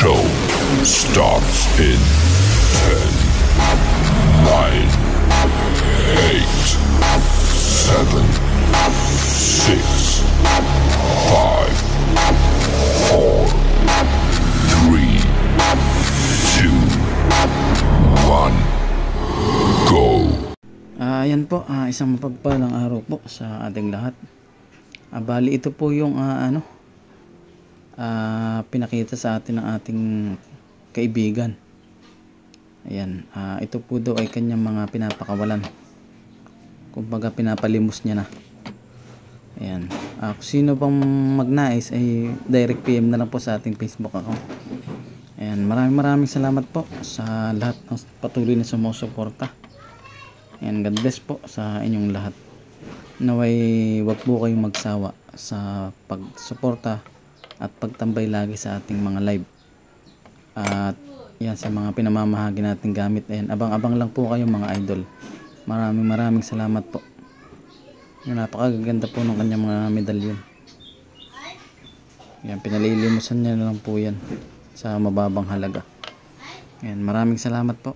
show starts in 10, 9, 8, 7, 6, 5, 4, 3, 2, 1, go! Ayan po, isang mapagpalang araw po sa ating lahat. Bali ito po yung pinakita sa atin ng ating kaibigan. Ayan, ito po daw ay kanyang mga pinapakawalan. Kumbaga pinapalimos niya na. Ayan, kung sino pang magnais ay direct PM na lang po sa ating Facebook account. Ayan, maraming salamat po sa lahat ng patuloy na sumusuporta. Ayan, God bless po sa inyong lahat. Naway wag po kayong magsawa sa pagsuporta at pagtambay lagi sa ating mga live. At yan, sa mga pinamamahagi nating gamit. Ayan, abang-abang lang po kayo mga idol. Maraming salamat po. Yung napakaganda po ng kanyang mga medalyon. Yan, pinalilimusan niya na lang po yan sa mababang halaga. Ayan, maraming salamat po.